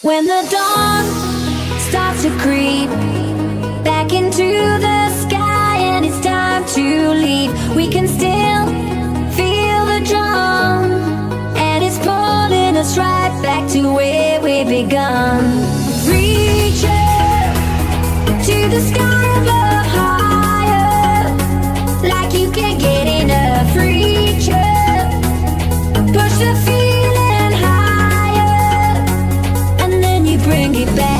When the dawn starts to creep back into the sky and it's time to leave, we can still feel the drum, and it's pulling us right back to where we begun. Reach up to the sky above, higher, like you can't get enough. Reach up, push the feeling higher, and then you bring it back.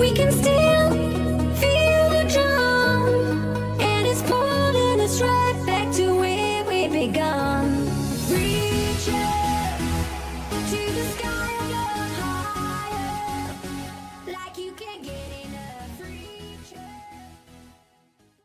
We can still feel the drum, and it's pulling us right back to where we begun.